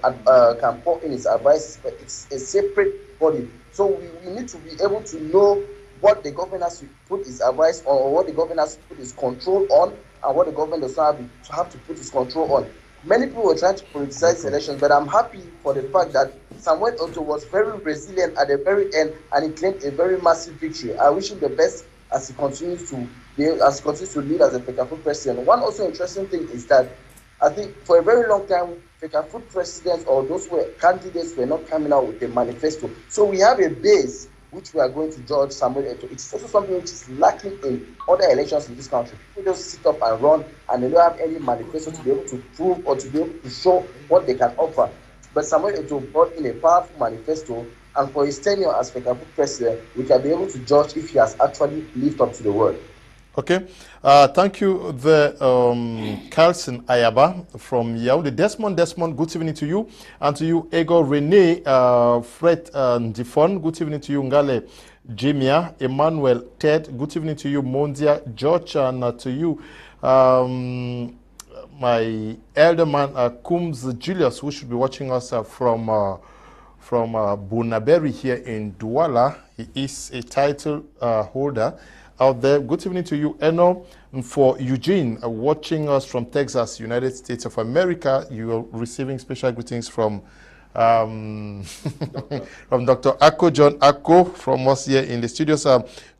pour in its advice, but it's a separate body. So we need to be able to know what the government has to put its advice on, or what the government has to put its control on, and what the government does not have to put its control on. Many people were trying to politicize elections, but I'm happy for the fact that Samuel Eto'o was very resilient at the very end, and he claimed a very massive victory. I wish him the best as he continues to lead as a FECAFOOT president. One also interesting thing is that I think for a very long time, FECAFOOT presidents or those who were candidates were not coming out with a manifesto. So we have a base which we are going to judge Samuel Eto'o. It's also something which is lacking in other elections in this country. People just sit up and run, and they don't have any manifesto to be able to prove or to be able to show what they can offer. But Samuel Eto'o brought in a powerful manifesto, and for his tenure as FECAFOOT president, we can be able to judge if he has actually lived up to the word. Okay, thank you, Carlson Ayaba from Yaoundé. Desmond, good evening to you, and to you, Ego Rene, Fred Ndifon, good evening to you, Ngale Jimia, Emmanuel, Ted, good evening to you, Mondia, George, and to you, my elder man, Kums Julius, who should be watching us from Bunaberi here in Douala. He is a title holder out there. Good evening to you, Eno. And for Eugene, watching us from Texas, United States of America, you are receiving special greetings from from Dr. Ako, John Ako, from us here in the studios.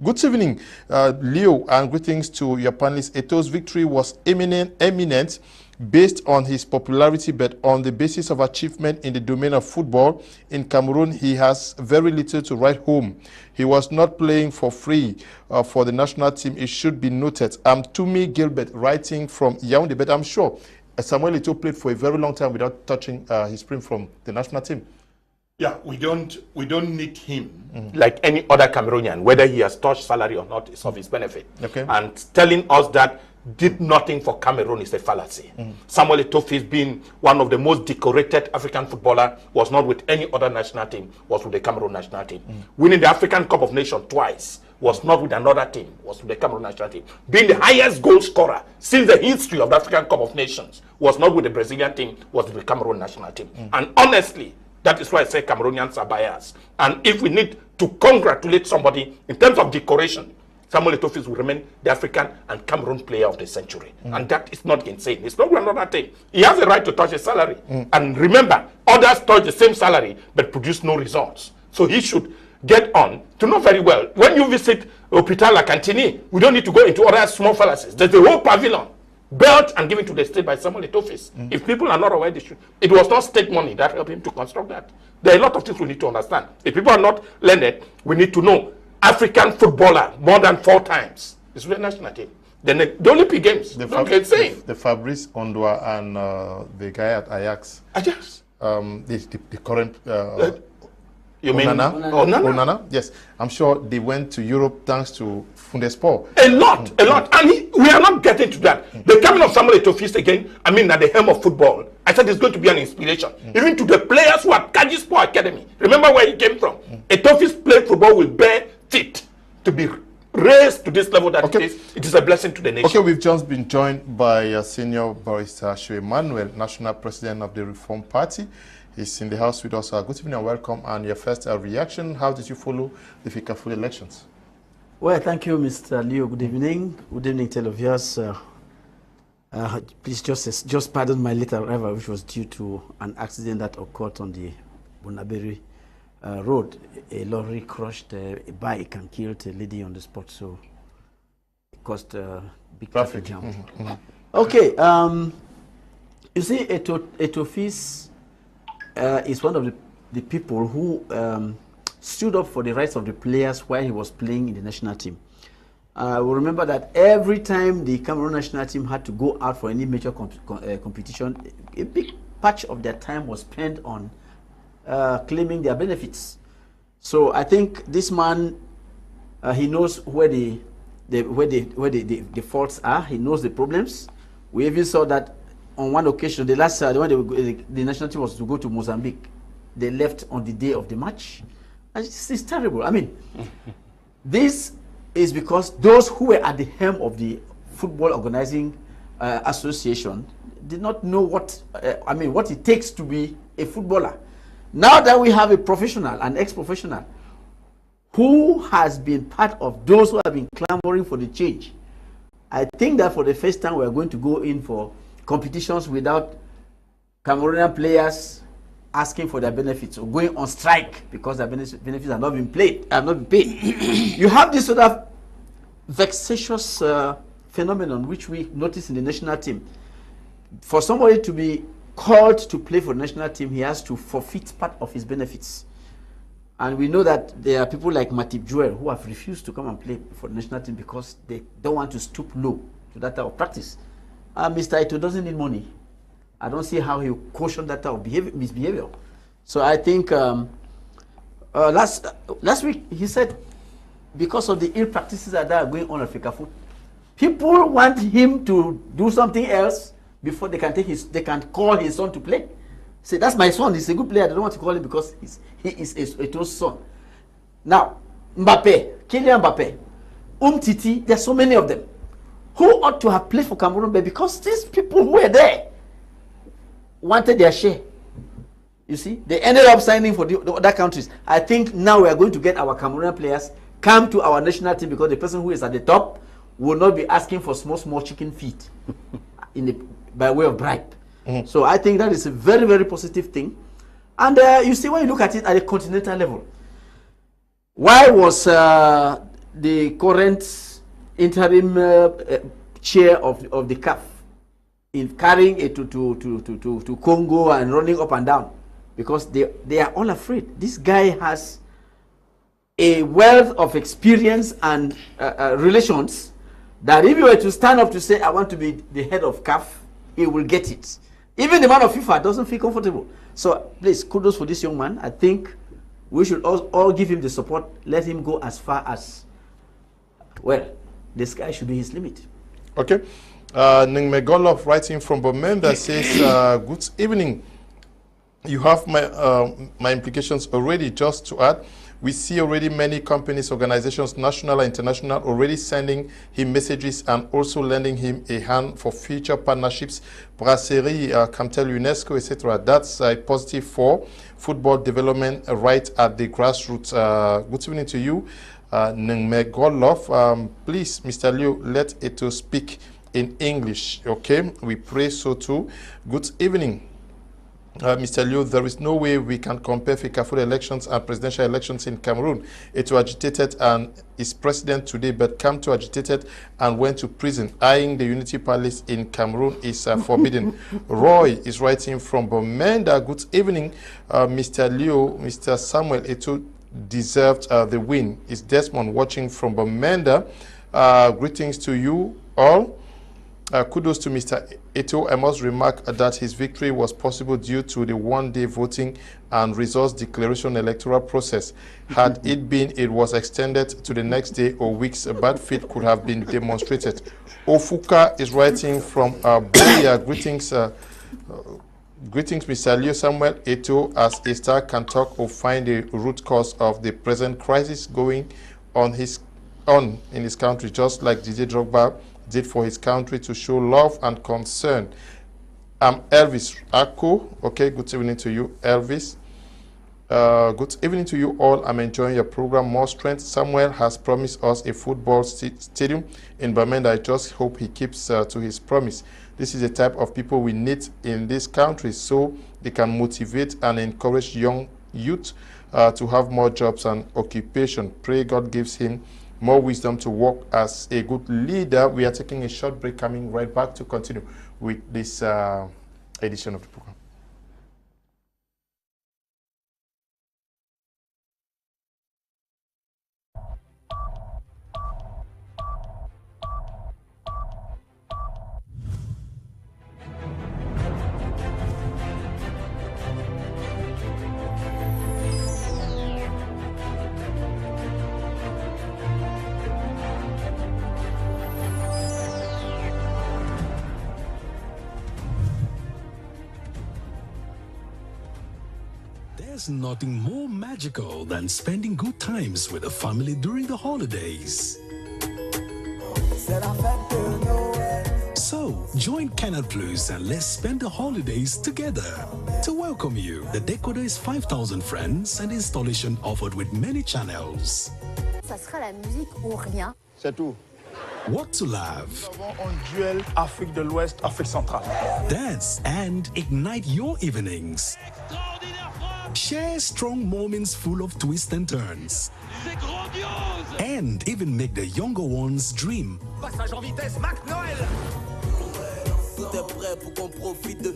Good evening, Leo, and greetings to your panelists. Eto'o's victory was eminent based on his popularity, but on the basis of achievement in the domain of football in Cameroon, he has very little to write home. He was not playing for free for the national team. It should be noted. Tumi Gilbert, writing from Yaoundé, but I'm sure Samuel Eto'o played for a very long time without touching his print from the national team. Yeah, we don't need him like any other Cameroonian, whether he has touched salary or not, is of his benefit. Okay. And telling us that did nothing for Cameroon is a fallacy. Samuel Eto'o has been one of the most decorated African footballer, was not with any other national team, was with the Cameroon national team. Winning the African Cup of Nations twice, was not with another team, was with the Cameroon national team. Being the highest goal scorer since the history of the African Cup of Nations, was not with the Brazilian team, was with the Cameroon national team. And honestly, that is why I say Cameroonians are biased. And if we need to congratulate somebody in terms of decoration, Samuel Eto'o will remain the African and Cameroon player of the century. And that is not insane. It's not another thing. He has a right to touch his salary. And remember, others touch the same salary but produce no results. So he should get on to know very well. When you visit Hopital La Cantini, we don't need to go into other small fallacies. There's a whole pavilion built and given to the state by Samuel Eto'o. If people are not aware, they should. It was not state money that helped him to construct that. There are a lot of things we need to understand. If people are not learned, we need to know. African footballer more than 4 times. It's the national team. Then the Olympic Games. The Fabrice Ondwa and the guy at Ajax. Ajax. The current. You mean Onana? Yes, I'm sure they went to Europe thanks to Fundespor. A lot. And we are not getting to that. The coming of Samuel Eto'o again, I mean, at the helm of football, I said it's going to be an inspiration. Even to the players who are at Kajispor Academy. Remember where he came from. Eto'o played football with bare teeth to be raised to this level that it is a blessing to the nation. Okay, we've just been joined by Senior Barrister Ashu Emmanuel, National President of the Reform Party. He's in the house with us. Good evening and welcome. And your first reaction, how did you follow the FECAFOOT elections? Well, thank you, Mr. Leo. Good evening. Good evening, televiewers. Please just pardon my late arrival, which was due to an accident that occurred on the Bunaberi road. A lorry crushed a bike and killed a lady on the spot, so it caused a big traffic jam. Okay, you see, Eto'o is one of the people who stood up for the rights of the players while he was playing in the national team. We remember that every time the Cameroon national team had to go out for any major competition, a big patch of their time was spent on claiming their benefits. So I think this man, he knows where the faults are. He knows the problems. We even saw that on one occasion, the last when the national team was to go to Mozambique, they left on the day of the match. And it's terrible. I mean, this is because those who were at the helm of the Football Organizing Association did not know what it takes to be a footballer. Now that we have a professional, an ex-professional, who has been part of those who have been clamoring for the change, I think that for the first time we are going to go in for competitions without Cameroonian players asking for their benefits or going on strike because their benefits are not being paid. You have this sort of vexatious phenomenon which we notice in the national team. For somebody to be called to play for the national team, he has to forfeit part of his benefits. And we know that there are people like Matip Joel who have refused to come and play for the national team because they don't want to stoop low to that type of practice. Mr. Eto'o doesn't need money. I don't see how he will caution that type of misbehavior. So I think last week he said because of the ill practices that are going on at FECAFOOT, people want him to do something else before they can call his son to play. Say, that's my son, he's a good player. I don't want to call him because he is Eto'o's son. Now, Kylian Mbappe, Titi, there's so many of them who ought to have played for Cameroon, but because these people who were there wanted their share. You see, they ended up signing for the other countries. I think now we are going to get our Cameroonian players come to our national team because the person who is at the top will not be asking for small chicken feet by way of bribe. So I think that is a very, very positive thing. And you see, when you look at it at a continental level, why was the current interim chair of the CAF in carrying it to Congo and running up and down? Because they are all afraid. This guy has a wealth of experience and relations that if you were to stand up to say, I want to be the head of CAF, he will get it. Even the man of FIFA doesn't feel comfortable. So please, kudos for this young man. I think we should all give him the support. Let him go as far as, well, the sky should be his limit. Okay. Ningmegolov writing from Bomenda says, good evening. You have my implications already. Just to add, we see already many companies, organizations, national and international, already sending him messages and also lending him a hand for future partnerships, brasserie, Camtel, UNESCO, etc. That's positive for football development right at the grassroots. Good evening to you, Ningmegolov. Please, Mr. Liu, let Eto'o speak in English, okay? We pray so too. Good evening. Mr. Liu, there is no way we can compare FECAFOOT elections and presidential elections in Cameroon. Eto'o agitated and is president today, but Kamto agitated and went to prison. Eyeing the Unity Palace in Cameroon is forbidden. Roy is writing from Bomenda. Good evening, Mr. Liu. Mr. Samuel Eto'o deserved the win. Is Desmond watching from Bomenda? Greetings to you all. Kudos to Mr. Eto'o. I must remark that his victory was possible due to the one-day voting and results declaration electoral process. Had it been, it was extended to the next day or weeks, bad faith could have been demonstrated. Ofuka is writing from Boya. Greetings, Mr. Leo. Samuel Eto'o, as a star, can talk or find the root cause of the present crisis going on his on in his country, just like DJ Drogba did for his country, to show love and concern. I'm Elvis Ako. Okay, good evening to you, Elvis. Good evening to you all. I'm enjoying your program. More strength. Samuel has promised us a football stadium in Bamenda. I just hope he keeps to his promise. This is the type of people we need in this country, so they can motivate and encourage young youth to have more jobs and occupation. Pray God gives him more wisdom to work as a good leader. We are taking a short break, coming right back to continue with this edition of the program. There's nothing more magical than spending good times with the family during the holidays. So, join Canal Plus and let's spend the holidays together. To welcome you, the decoder is 5,000 francs and installation offered with many channels. Ça sera la musique ou rien. C'est tout. What to love? Nous avons un duel Afrique de l'Ouest, Afrique centrale. Dance and ignite your evenings. Share strong moments full of twists and turns. And even make the younger ones dream. Passage en vitesse, Mac Noël. Tout est prêt pour qu'on profite de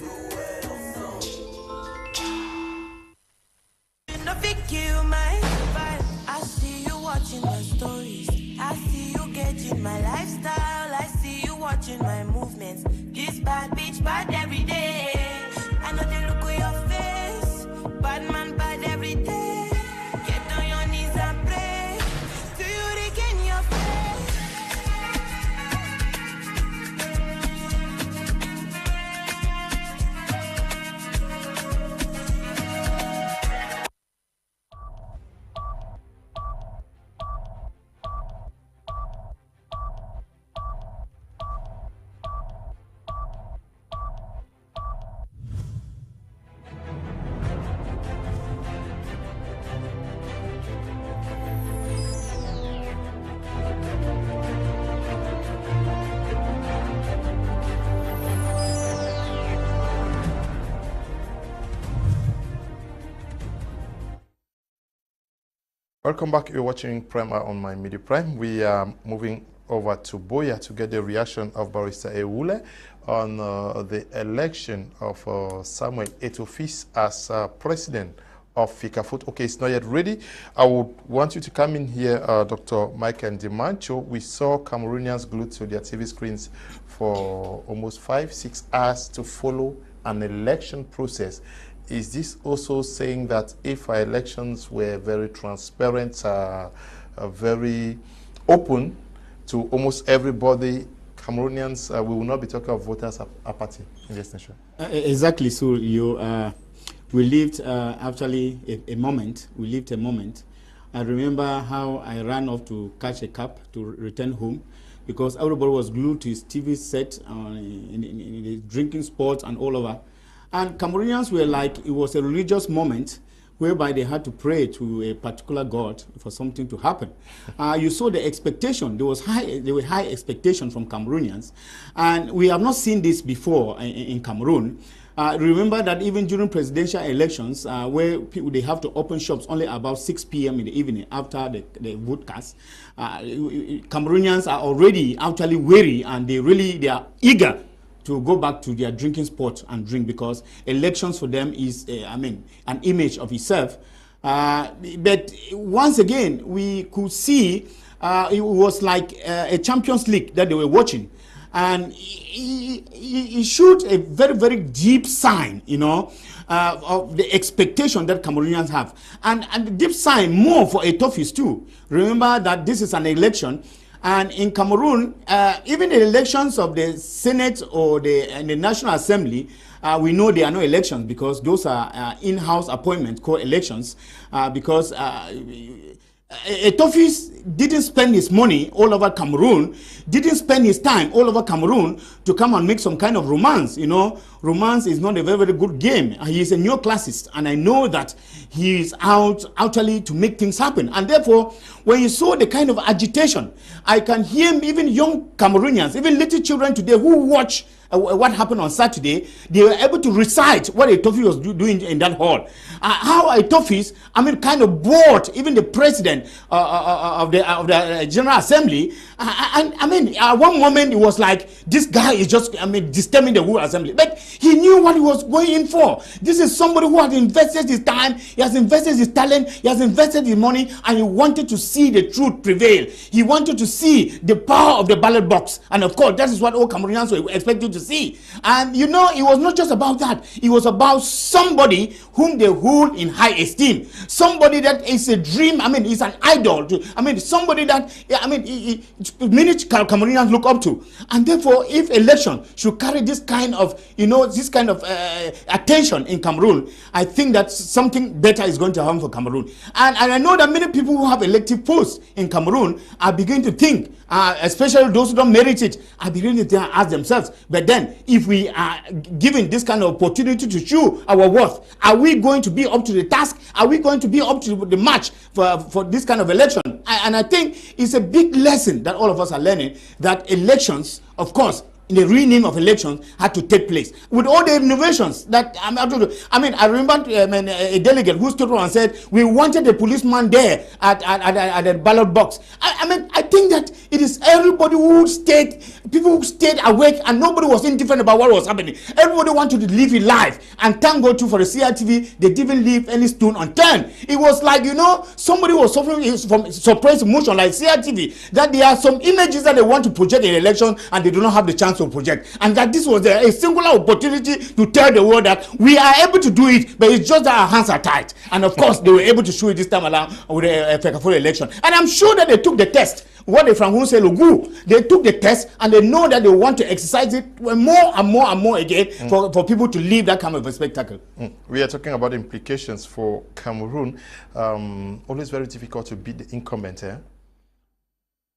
I see you watching my stories. I see you getting my lifestyle. I see you watching my movements. This bad bitch bad every day. I know they look at your face. Bad man bad every day. Get on your knees and pray. Do you regain your faith? Welcome back. You're watching Prime on My Media Prime. We are moving over to Boya to get the reaction of Barrister Ewane on the election of Samuel Eto'o as president of FECAFOOT. Okay, it's not yet ready. I would want you to come in here, Dr. Michael Ndimancho. We saw Cameroonians glued to their TV screens for almost 5-6 hours to follow an election process. Is this also saying that if our elections were very transparent, very open to almost everybody, Cameroonians, we will not be talking of voters apathy in this nation? Exactly. So we lived actually a moment. We lived a moment. I remember how I ran off to catch a cab to return home because everybody was glued to his TV set in the drinking spots and all over. And Cameroonians were like, it was a religious moment whereby they had to pray to a particular God for something to happen. You saw the expectation. There were high expectations from Cameroonians. And we have not seen this before in Cameroon. Remember that even during presidential elections, where people, they have to open shops only about 6 p.m. in the evening after the vote cast, Cameroonians are already actually weary and they are eager to go back to their drinking spot and drink because elections for them is, an image of itself. But once again, we could see it was like a Champions League that they were watching. And he showed a very, very deep sign, of the expectation that Cameroonians have. And the deep sign more for Eto'o too. Remember that this is an election. And in Cameroon, even the elections of the Senate or the National Assembly, we know there are no elections because those are in-house appointments called elections because Eto'o didn't spend his money all over Cameroon, didn't spend his time all over Cameroon to come and make some kind of romance. You know, romance is not a very, very good game. He is a neoclassicist, and I know that he is outwardly to make things happen. And therefore, when you saw the kind of agitation, I can hear even young Cameroonians, even little children today who watch what happened on Saturday, they were able to recite what Eto'o was doing in that hall. How Eto'o, kind of bored even the president of the General Assembly. At one moment it was like, this guy is just, disturbing the whole assembly. But he knew what he was going in for. This is somebody who has invested his time, he has invested his talent, he has invested his money, and he wanted to see the truth prevail. He wanted to see the power of the ballot box. And of course, that is what all Cameroonians were expected to see. And you know, it was not just about that. It was about somebody whom they hold in high esteem. Somebody that is a dream, is an idol to, somebody that, many Cameroonians look up to. And therefore, if election should carry this kind of, attention in Cameroon, I think that something better is going to happen for Cameroon. And I know that many people who have elective posts in Cameroon are beginning to think, especially those who don't merit it, are beginning to ask themselves, but then if we are given this kind of opportunity to show our worth, are we going to be up to the task? Are we going to be up to the match for this kind of election? And I think it's a big lesson that all of us are learning, that elections, of course, the rename of elections had to take place with all the innovations that I remember a delegate who stood around and said we wanted a policeman there at the ballot box. I think that it is everybody people who stayed awake, and nobody was indifferent about what was happening. Everybody wanted to live in life, and thank God too for the CRTV, they didn't leave any stone unturned. It was like, somebody was suffering from suppressed emotion like CRTV, that there are some images that they want to project in election and they do not have the chance to project, and that this was a singular opportunity to tell the world that we are able to do it, but it's just that our hands are tied. And of course, they were able to show it this time around with the FECAFOOT election. And I'm sure that they took the test. What they from say Logu, they took the test, and they know that they want to exercise it more and more and more again for people to leave that kind of a spectacle. We are talking about implications for Cameroon. Always very difficult to beat the incumbent here.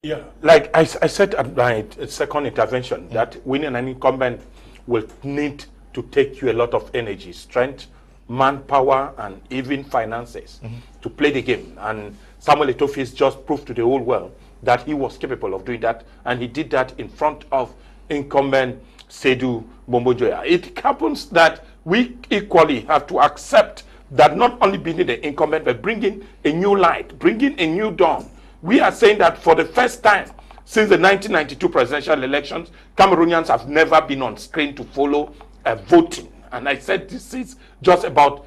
Yeah, like I said at my second intervention, that winning an incumbent will need to take you a lot of energy, strength, manpower, and even finances to play the game. And Samuel Eto'o just proved to the whole world that he was capable of doing that, and he did that in front of incumbent Seydou Bombojoya. It happens that we equally have to accept that not only being the incumbent, but bringing a new light, bringing a new dawn. We are saying that for the first time since the 1992 presidential elections, Cameroonians have never been on screen to follow voting. And I said this is just about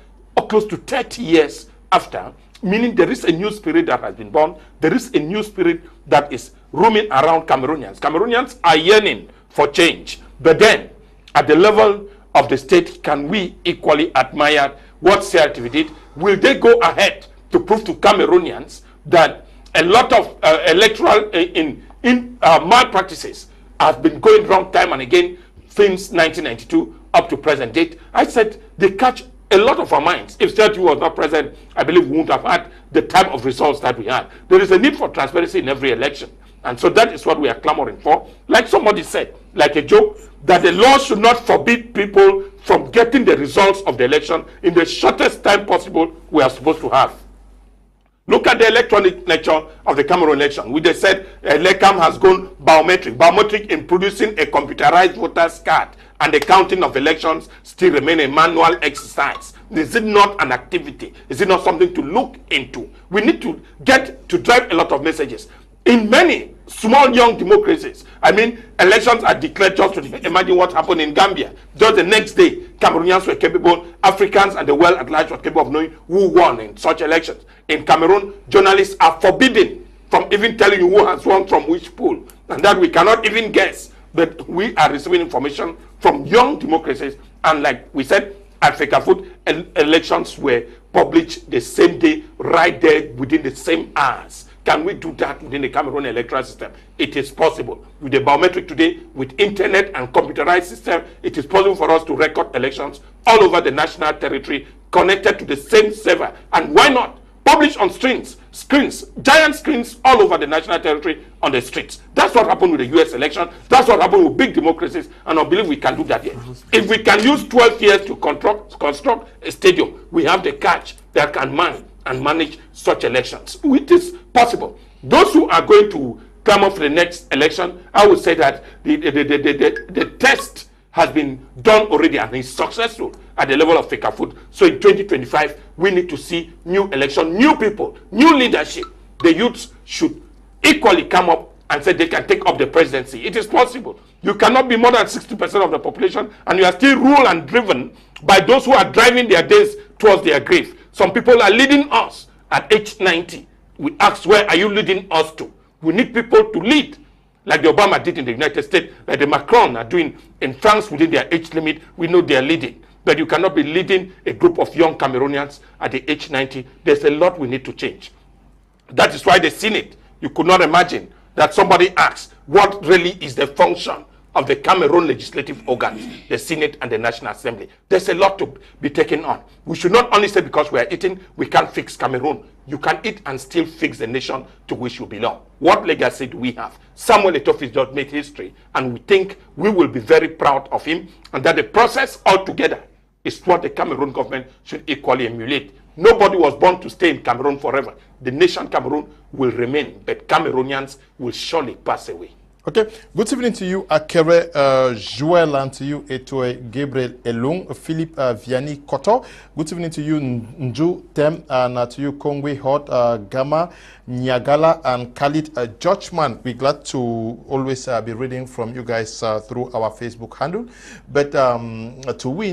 close to 30 years after, meaning there is a new spirit that has been born. There is a new spirit that is roaming around Cameroonians. Cameroonians are yearning for change. But then, at the level of the state, can we equally admire what CRTV did? Will they go ahead to prove to Cameroonians that a lot of electoral malpractices have been going wrong time and again since 1992 up to present date? I said they catch a lot of our minds. If CRTV was not present, I believe we wouldn't have had the type of results that we had. There is a need for transparency in every election. And so that is what we are clamoring for. Like somebody said, like a joke, that the law should not forbid people from getting the results of the election in the shortest time possible we are supposed to have. Look at the electronic nature of the Cameroon election. We just said LECAM has gone biometric. Biometric in producing a computerized voter's card, and the counting of elections still remain a manual exercise. Is it not an activity? Is it not something to look into? We need to get to drive a lot of messages. In many small young democracies, elections are declared just to imagine what happened in Gambia. Just the next day, Cameroonians were capable, Africans and the world at large were capable of knowing who won in such elections. In Cameroon, journalists are forbidden from even telling you who has won from which pool, and that we cannot even guess. But we are receiving information from young democracies, and like we said, at FECAFOOT, elections were published the same day, right there within the same hours. Can we do that within the Cameroon electoral system? It is possible. With the biometric today, with internet and computerized system, it is possible for us to record elections all over the national territory connected to the same server. And why not? published on screens, giant screens all over the national territory on the streets. That's what happened with the US election. That's what happened with big democracies, and I believe we can do that here. If we can use 12 years to construct a stadium, we have the catch that can man and manage such elections. It is possible. Those who are going to come up for the next election, I would say that the test has been done already and is successful at the level of FECAFOOT. So in 2025, we need to see new election, new people, new leadership. The youths should equally come up and say they can take up the presidency. It is possible. You cannot be more than 60% of the population, and you are still ruled and driven by those who are driving their days towards their grave. Some people are leading us at age 90. We ask, where are you leading us to? We need people to lead, like the Obama did in the United States, like the Macron are doing in France within their age limit. We know they are leading. But you cannot be leading a group of young Cameroonians at the age 90. There's a lot we need to change. That is why the Senate, you could not imagine that somebody asks, what really is the function of the Cameroon legislative organs, the Senate and the National Assembly? There's a lot to be taken on. We should not only say because we are eating, we can't fix Cameroon. You can eat and still fix the nation to which you belong. What legacy do we have? Samuel Eto'o just made history, and we think we will be very proud of him, and that the process altogether is what the Cameroon government should equally emulate. Nobody was born to stay in Cameroon forever. The nation Cameroon will remain, but Cameroonians will surely pass away. Okay, good evening to you, Akere Joel, and to you, Eto'o Gabriel Elung, Philip Vianney Koto. Good evening to you, Nju Tem, and to you, Kongwe Hot, Gama, Nyagala, and Khalid Judgman. We're glad to always be reading from you guys through our Facebook handle. But to win